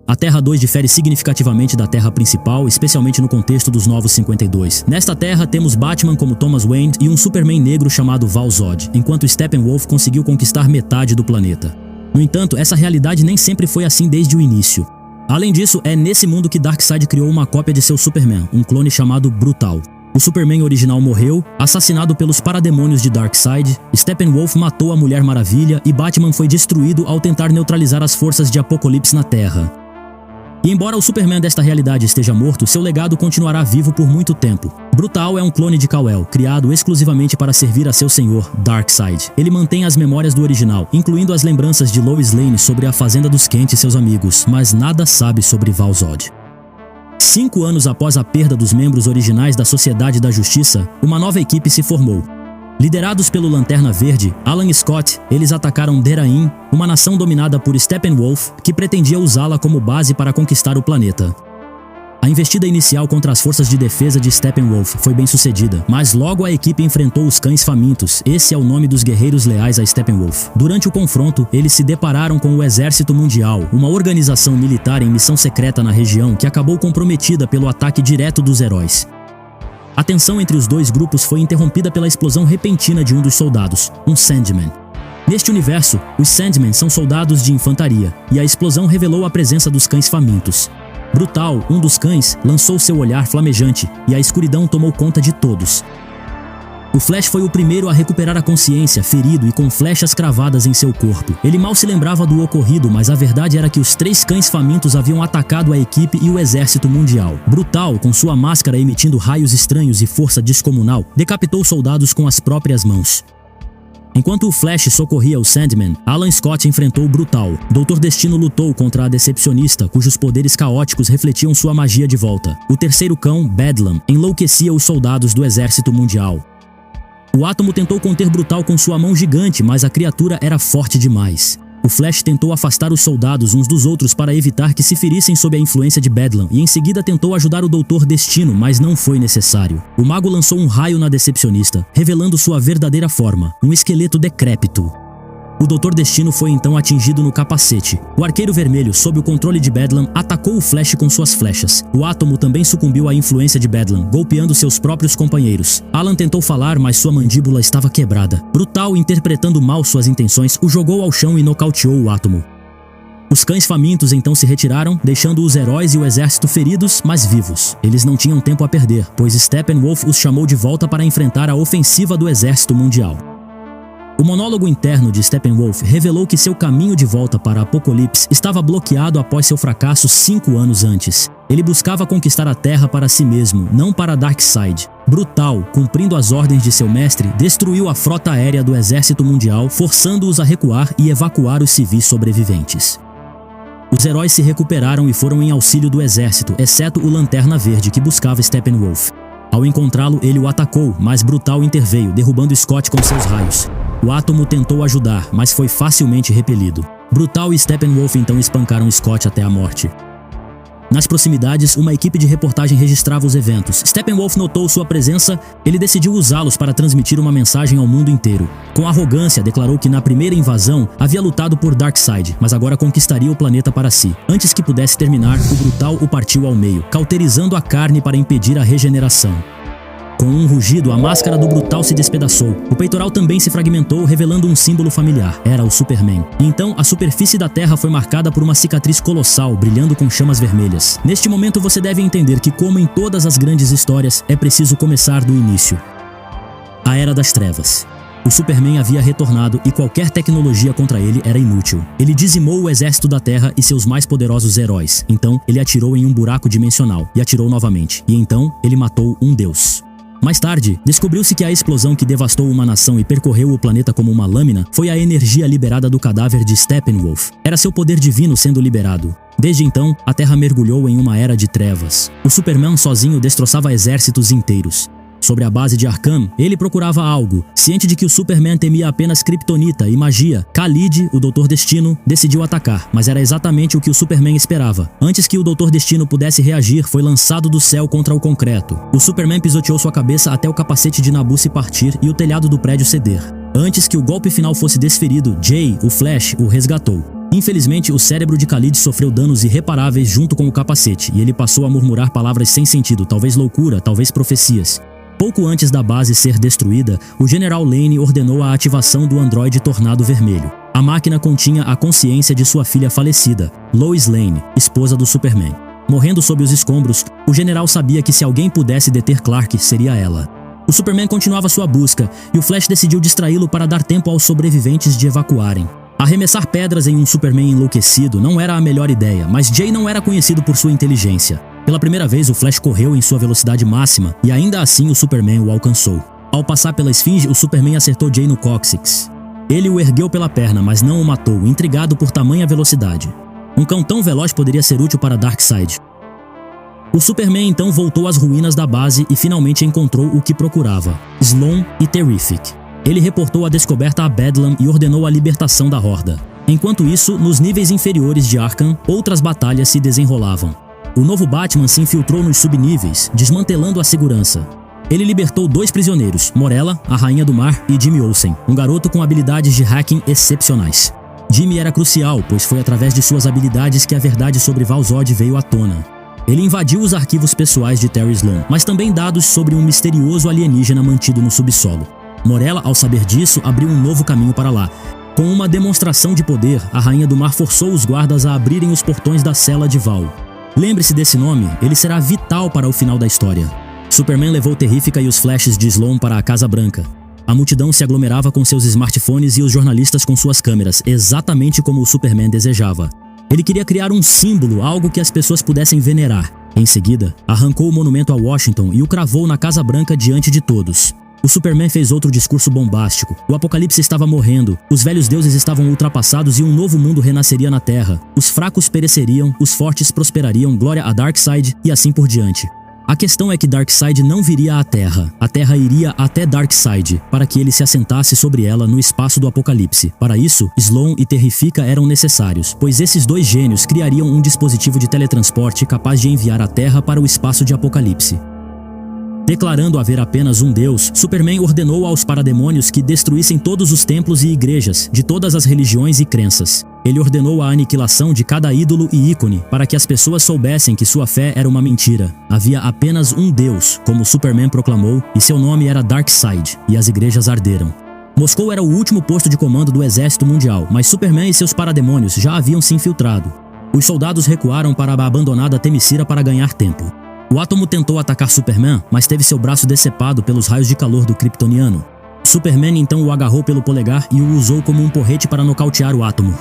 A Terra 2 difere significativamente da Terra principal, especialmente no contexto dos Novos 52. Nesta Terra, temos Batman como Thomas Wayne e um Superman negro chamado Val-Zod, enquanto Steppenwolf conseguiu conquistar metade do planeta. No entanto, essa realidade nem sempre foi assim desde o início. Além disso, é nesse mundo que Darkseid criou uma cópia de seu Superman, um clone chamado Brutal. O Superman original morreu, assassinado pelos parademônios de Darkseid, Steppenwolf matou a Mulher Maravilha e Batman foi destruído ao tentar neutralizar as forças de Apocalipse na Terra. E embora o Superman desta realidade esteja morto, seu legado continuará vivo por muito tempo. Brutal é um clone de Kal-El, criado exclusivamente para servir a seu senhor, Darkseid. Ele mantém as memórias do original, incluindo as lembranças de Lois Lane sobre a Fazenda dos Kent e seus amigos, mas nada sabe sobre Val-Zod. 5 anos após a perda dos membros originais da Sociedade da Justiça, uma nova equipe se formou. Liderados pelo Lanterna Verde, Alan Scott, eles atacaram Derain, uma nação dominada por Steppenwolf, que pretendia usá-la como base para conquistar o planeta. A investida inicial contra as forças de defesa de Steppenwolf foi bem sucedida, mas logo a equipe enfrentou os Cães Famintos, esse é o nome dos guerreiros leais a Steppenwolf. Durante o confronto, eles se depararam com o Exército Mundial, uma organização militar em missão secreta na região que acabou comprometida pelo ataque direto dos heróis. A tensão entre os dois grupos foi interrompida pela explosão repentina de um dos soldados, um Sandman. Neste universo, os Sandmen são soldados de infantaria, e a explosão revelou a presença dos Cães Famintos. Brutal, um dos cães, lançou seu olhar flamejante, e a escuridão tomou conta de todos. O Flash foi o primeiro a recuperar a consciência, ferido e com flechas cravadas em seu corpo. Ele mal se lembrava do ocorrido, mas a verdade era que os 3 Cães Famintos haviam atacado a equipe e o Exército Mundial. Brutal, com sua máscara emitindo raios estranhos e força descomunal, decapitou soldados com as próprias mãos. Enquanto o Flash socorria o Sandman, Alan Scott enfrentou o Brutal. Dr. Destino lutou contra a Decepcionista, cujos poderes caóticos refletiam sua magia de volta. O terceiro cão, Bedlam, enlouquecia os soldados do Exército Mundial. O Átomo tentou conter Brutal com sua mão gigante, mas a criatura era forte demais. O Flash tentou afastar os soldados uns dos outros para evitar que se ferissem sob a influência de Bedlam e em seguida tentou ajudar o Dr. Destino, mas não foi necessário. O mago lançou um raio na Decepcionista, revelando sua verdadeira forma, um esqueleto decrépito. O Dr. Destino foi então atingido no capacete. O Arqueiro Vermelho, sob o controle de Bedlam, atacou o Flash com suas flechas. O Átomo também sucumbiu à influência de Bedlam, golpeando seus próprios companheiros. Alan tentou falar, mas sua mandíbula estava quebrada. Brutal, interpretando mal suas intenções, o jogou ao chão e nocauteou o Átomo. Os Cães Famintos então se retiraram, deixando os heróis e o exército feridos, mas vivos. Eles não tinham tempo a perder, pois Steppenwolf os chamou de volta para enfrentar a ofensiva do Exército Mundial. O monólogo interno de Steppenwolf revelou que seu caminho de volta para Apocalipse estava bloqueado após seu fracasso 5 anos antes. Ele buscava conquistar a Terra para si mesmo, não para Darkseid. Brutal, cumprindo as ordens de seu mestre, destruiu a frota aérea do Exército Mundial, forçando-os a recuar e evacuar os civis sobreviventes. Os heróis se recuperaram e foram em auxílio do exército, exceto o Lanterna Verde, que buscava Steppenwolf. Ao encontrá-lo, ele o atacou, mas Brutal interveio, derrubando Scott com seus raios. O Átomo tentou ajudar, mas foi facilmente repelido. Brutal e Steppenwolf então espancaram Scott até a morte. Nas proximidades, uma equipe de reportagem registrava os eventos. Steppenwolf notou sua presença, ele decidiu usá-los para transmitir uma mensagem ao mundo inteiro. Com arrogância, declarou que na primeira invasão havia lutado por Darkseid, mas agora conquistaria o planeta para si. Antes que pudesse terminar, o Brutal o partiu ao meio, cauterizando a carne para impedir a regeneração. Com um rugido, a máscara do Brutal se despedaçou. O peitoral também se fragmentou, revelando um símbolo familiar. Era o Superman. E então, a superfície da Terra foi marcada por uma cicatriz colossal, brilhando com chamas vermelhas. Neste momento, você deve entender que, como em todas as grandes histórias, é preciso começar do início. A Era das Trevas. O Superman havia retornado e qualquer tecnologia contra ele era inútil. Ele dizimou o exército da Terra e seus mais poderosos heróis. Então, ele atirou em um buraco dimensional e atirou novamente. E então, ele matou um deus. Mais tarde, descobriu-se que a explosão que devastou uma nação e percorreu o planeta como uma lâmina foi a energia liberada do cadáver de Steppenwolf. Era seu poder divino sendo liberado. Desde então, a Terra mergulhou em uma era de trevas. O Superman sozinho destroçava exércitos inteiros. Sobre a base de Arkham, ele procurava algo. Ciente de que o Superman temia apenas Kryptonita e magia, Khalid, o Dr. Destino, decidiu atacar, mas era exatamente o que o Superman esperava. Antes que o Dr. Destino pudesse reagir, foi lançado do céu contra o concreto. O Superman pisoteou sua cabeça até o capacete de Nabu se partir e o telhado do prédio ceder. Antes que o golpe final fosse desferido, Jay, o Flash, o resgatou. Infelizmente, o cérebro de Khalid sofreu danos irreparáveis junto com o capacete, e ele passou a murmurar palavras sem sentido, talvez loucura, talvez profecias. Pouco antes da base ser destruída, o General Lane ordenou a ativação do androide Tornado Vermelho. A máquina continha a consciência de sua filha falecida, Lois Lane, esposa do Superman. Morrendo sob os escombros, o general sabia que se alguém pudesse deter Clark, seria ela. O Superman continuava sua busca, e o Flash decidiu distraí-lo para dar tempo aos sobreviventes de evacuarem. Arremessar pedras em um Superman enlouquecido não era a melhor ideia, mas Jay não era conhecido por sua inteligência. Pela primeira vez, o Flash correu em sua velocidade máxima, e ainda assim o Superman o alcançou. Ao passar pela esfinge, o Superman acertou Jay no cóccix. Ele o ergueu pela perna, mas não o matou, intrigado por tamanha velocidade. Um cão tão veloz poderia ser útil para Darkseid. O Superman então voltou às ruínas da base e finalmente encontrou o que procurava: Sloan e Terrific. Ele reportou a descoberta a Bedlam e ordenou a libertação da Horda. Enquanto isso, nos níveis inferiores de Arkham, outras batalhas se desenrolavam. O novo Batman se infiltrou nos subníveis, desmantelando a segurança. Ele libertou 2 prisioneiros, Morella, a Rainha do Mar, e Jimmy Olsen, um garoto com habilidades de hacking excepcionais. Jimmy era crucial, pois foi através de suas habilidades que a verdade sobre Val-Zod veio à tona. Ele invadiu os arquivos pessoais de Terry Sloan, mas também dados sobre um misterioso alienígena mantido no subsolo. Morella, ao saber disso, abriu um novo caminho para lá. Com uma demonstração de poder, a Rainha do Mar forçou os guardas a abrirem os portões da cela de Val. Lembre-se desse nome, ele será vital para o final da história. Superman levou Terrífica e os Flashes de Sloan para a Casa Branca. A multidão se aglomerava com seus smartphones e os jornalistas com suas câmeras, exatamente como o Superman desejava. Ele queria criar um símbolo, algo que as pessoas pudessem venerar. Em seguida, arrancou o monumento a Washington e o cravou na Casa Branca diante de todos. O Superman fez outro discurso bombástico. O apocalipse estava morrendo, os velhos deuses estavam ultrapassados e um novo mundo renasceria na Terra. Os fracos pereceriam, os fortes prosperariam, glória a Darkseid e assim por diante. A questão é que Darkseid não viria à Terra. A Terra iria até Darkseid, para que ele se assentasse sobre ela no espaço do apocalipse. Para isso, Sloan e Terrifica eram necessários, pois esses 2 gênios criariam um dispositivo de teletransporte capaz de enviar a Terra para o espaço de apocalipse. Declarando haver apenas um Deus, Superman ordenou aos parademônios que destruíssem todos os templos e igrejas, de todas as religiões e crenças. Ele ordenou a aniquilação de cada ídolo e ícone, para que as pessoas soubessem que sua fé era uma mentira. Havia apenas um Deus, como Superman proclamou, e seu nome era Darkseid, e as igrejas arderam. Moscou era o último posto de comando do exército mundial, mas Superman e seus parademônios já haviam se infiltrado. Os soldados recuaram para a abandonada Themyscira para ganhar tempo. O Átomo tentou atacar Superman, mas teve seu braço decepado pelos raios de calor do Kryptoniano. Superman então o agarrou pelo polegar e o usou como um porrete para nocautear o Átomo.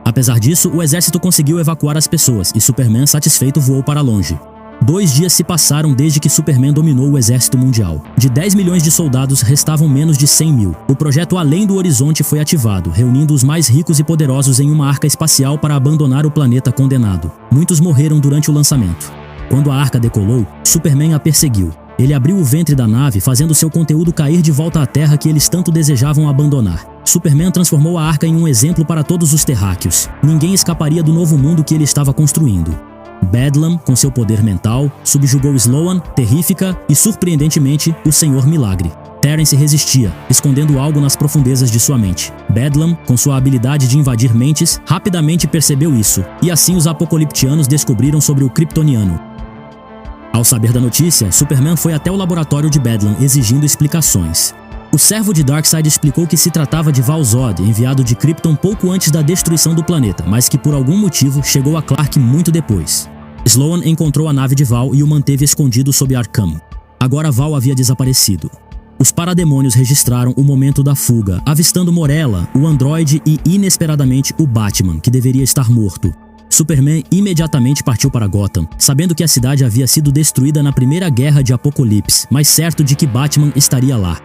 Apesar disso, o exército conseguiu evacuar as pessoas e Superman, satisfeito, voou para longe. 2 dias se passaram desde que Superman dominou o exército mundial. De 10 milhões de soldados, restavam menos de 100 mil. O projeto Além do Horizonte foi ativado, reunindo os mais ricos e poderosos em uma arca espacial para abandonar o planeta condenado. Muitos morreram durante o lançamento. Quando a arca decolou, Superman a perseguiu. Ele abriu o ventre da nave, fazendo seu conteúdo cair de volta à Terra que eles tanto desejavam abandonar. Superman transformou a arca em um exemplo para todos os terráqueos. Ninguém escaparia do novo mundo que ele estava construindo. Bedlam, com seu poder mental, subjugou Sloan, Terrífica e, surpreendentemente, o Senhor Milagre. Terrence resistia, escondendo algo nas profundezas de sua mente. Bedlam, com sua habilidade de invadir mentes, rapidamente percebeu isso, e assim os apocaliptianos descobriram sobre o Kryptoniano. Ao saber da notícia, Superman foi até o laboratório de Bedlam exigindo explicações. O servo de Darkseid explicou que se tratava de Val-Zod, enviado de Krypton pouco antes da destruição do planeta, mas que por algum motivo chegou a Clark muito depois. Sloan encontrou a nave de Val e o manteve escondido sob Arkham. Agora Val havia desaparecido. Os parademônios registraram o momento da fuga, avistando Morella, o androide e, inesperadamente, o Batman, que deveria estar morto. Superman imediatamente partiu para Gotham, sabendo que a cidade havia sido destruída na primeira guerra de Apocalipse, mas certo de que Batman estaria lá.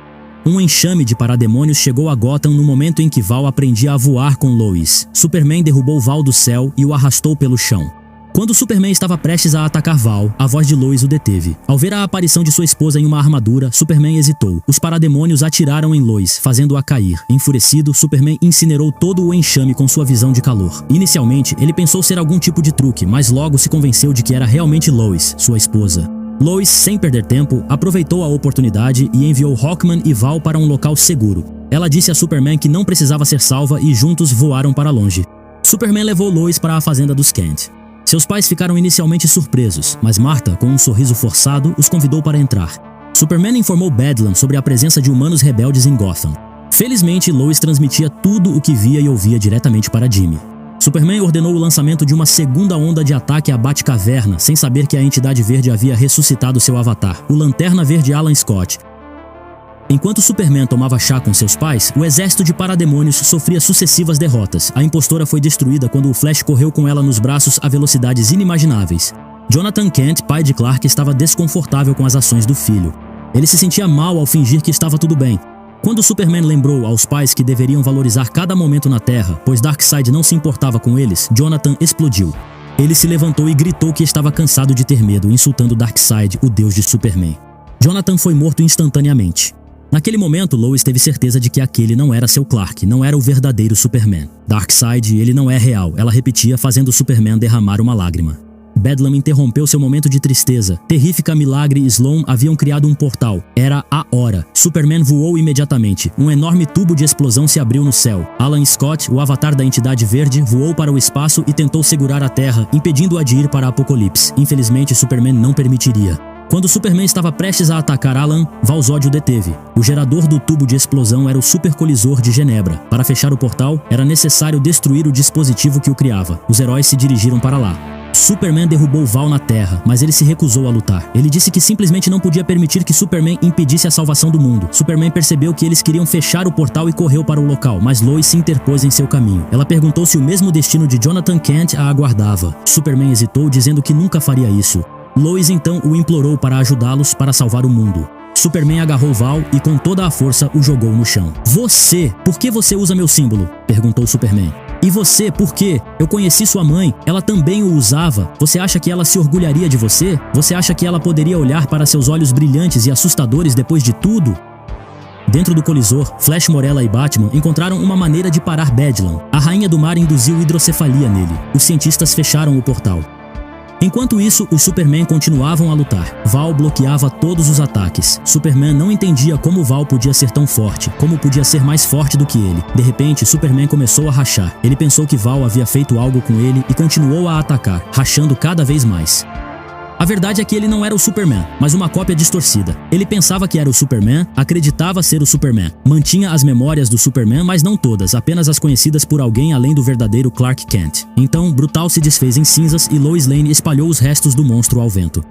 Um enxame de parademônios chegou a Gotham no momento em que Val aprendia a voar com Lois. Superman derrubou Val do céu e o arrastou pelo chão. Quando Superman estava prestes a atacar Val, a voz de Lois o deteve. Ao ver a aparição de sua esposa em uma armadura, Superman hesitou. Os parademônios atiraram em Lois, fazendo-a cair. Enfurecido, Superman incinerou todo o enxame com sua visão de calor. Inicialmente, ele pensou ser algum tipo de truque, mas logo se convenceu de que era realmente Lois, sua esposa. Lois, sem perder tempo, aproveitou a oportunidade e enviou Hawkman e Val para um local seguro. Ela disse a Superman que não precisava ser salva e juntos voaram para longe. Superman levou Lois para a fazenda dos Kent. Seus pais ficaram inicialmente surpresos, mas Martha, com um sorriso forçado, os convidou para entrar. Superman informou Bedlam sobre a presença de humanos rebeldes em Gotham. Felizmente, Lois transmitia tudo o que via e ouvia diretamente para Jimmy. Superman ordenou o lançamento de uma segunda onda de ataque à Batcaverna, sem saber que a entidade verde havia ressuscitado seu avatar, o Lanterna Verde Alan Scott. Enquanto Superman tomava chá com seus pais, o exército de parademônios sofria sucessivas derrotas. A impostora foi destruída quando o Flash correu com ela nos braços a velocidades inimagináveis. Jonathan Kent, pai de Clark, estava desconfortável com as ações do filho. Ele se sentia mal ao fingir que estava tudo bem. Quando Superman lembrou aos pais que deveriam valorizar cada momento na Terra, pois Darkseid não se importava com eles, Jonathan explodiu. Ele se levantou e gritou que estava cansado de ter medo, insultando Darkseid, o deus de Superman. Jonathan foi morto instantaneamente. Naquele momento, Lois teve certeza de que aquele não era seu Clark, não era o verdadeiro Superman. Darkseid, ele não é real, ela repetia, fazendo Superman derramar uma lágrima. Bedlam interrompeu seu momento de tristeza. Terrífica, Milagre e Sloan haviam criado um portal. Era a hora. Superman voou imediatamente. Um enorme tubo de explosão se abriu no céu. Alan Scott, o avatar da entidade verde, voou para o espaço e tentou segurar a Terra, impedindo-a de ir para Apocalipse. Infelizmente, Superman não permitiria. Quando Superman estava prestes a atacar Alan, Val-Zod o deteve. O gerador do tubo de explosão era o supercolisor de Genebra. Para fechar o portal, era necessário destruir o dispositivo que o criava. Os heróis se dirigiram para lá. Superman derrubou Val na Terra, mas ele se recusou a lutar. Ele disse que simplesmente não podia permitir que Superman impedisse a salvação do mundo. Superman percebeu que eles queriam fechar o portal e correu para o local, mas Lois se interpôs em seu caminho. Ela perguntou se o mesmo destino de Jonathan Kent a aguardava. Superman hesitou, dizendo que nunca faria isso. Lois então o implorou para ajudá-los para salvar o mundo. Superman agarrou Val e com toda a força o jogou no chão. Você, por que você usa meu símbolo? Perguntou Superman. E você, por quê? Eu conheci sua mãe, ela também o usava. Você acha que ela se orgulharia de você? Você acha que ela poderia olhar para seus olhos brilhantes e assustadores depois de tudo? Dentro do colisor, Flash, Morella e Batman encontraram uma maneira de parar Bedlam. A Rainha do Mar induziu hidrocefalia nele. Os cientistas fecharam o portal. Enquanto isso, os Superman continuavam a lutar. Val bloqueava todos os ataques. Superman não entendia como Val podia ser tão forte, como podia ser mais forte do que ele. De repente, Superman começou a rachar. Ele pensou que Val havia feito algo com ele e continuou a atacar, rachando cada vez mais. A verdade é que ele não era o Superman, mas uma cópia distorcida. Ele pensava que era o Superman, acreditava ser o Superman. Mantinha as memórias do Superman, mas não todas, apenas as conhecidas por alguém além do verdadeiro Clark Kent. Então, Brutal se desfez em cinzas e Lois Lane espalhou os restos do monstro ao vento.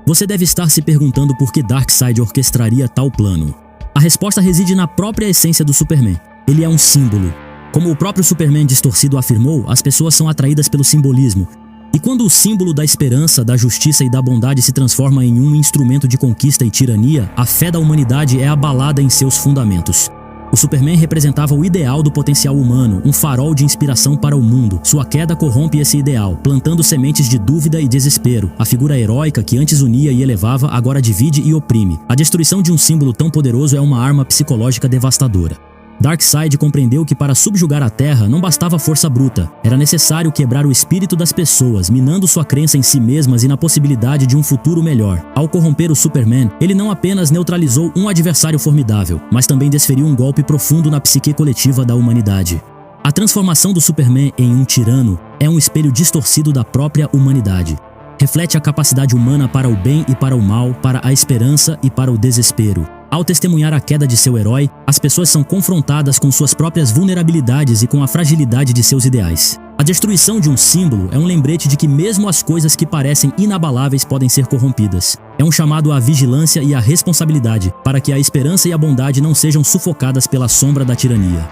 Você deve estar se perguntando por que Darkseid orquestraria tal plano. A resposta reside na própria essência do Superman. Ele é um símbolo. Como o próprio Superman distorcido afirmou, as pessoas são atraídas pelo simbolismo. E quando o símbolo da esperança, da justiça e da bondade se transforma em um instrumento de conquista e tirania, a fé da humanidade é abalada em seus fundamentos. O Superman representava o ideal do potencial humano, um farol de inspiração para o mundo. Sua queda corrompe esse ideal, plantando sementes de dúvida e desespero. A figura heróica que antes unia e elevava, agora divide e oprime. A destruição de um símbolo tão poderoso é uma arma psicológica devastadora. Darkseid compreendeu que para subjugar a Terra não bastava força bruta. Era necessário quebrar o espírito das pessoas, minando sua crença em si mesmas e na possibilidade de um futuro melhor. Ao corromper o Superman, ele não apenas neutralizou um adversário formidável, mas também desferiu um golpe profundo na psique coletiva da humanidade. A transformação do Superman em um tirano é um espelho distorcido da própria humanidade. Reflete a capacidade humana para o bem e para o mal, para a esperança e para o desespero. Ao testemunhar a queda de seu herói, as pessoas são confrontadas com suas próprias vulnerabilidades e com a fragilidade de seus ideais. A destruição de um símbolo é um lembrete de que mesmo as coisas que parecem inabaláveis podem ser corrompidas. É um chamado à vigilância e à responsabilidade, para que a esperança e a bondade não sejam sufocadas pela sombra da tirania.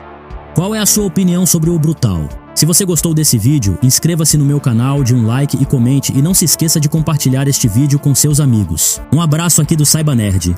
Qual é a sua opinião sobre o Brutal? Se você gostou desse vídeo, inscreva-se no meu canal, dê um like e comente, e não se esqueça de compartilhar este vídeo com seus amigos. Um abraço aqui do Saiba Nerd.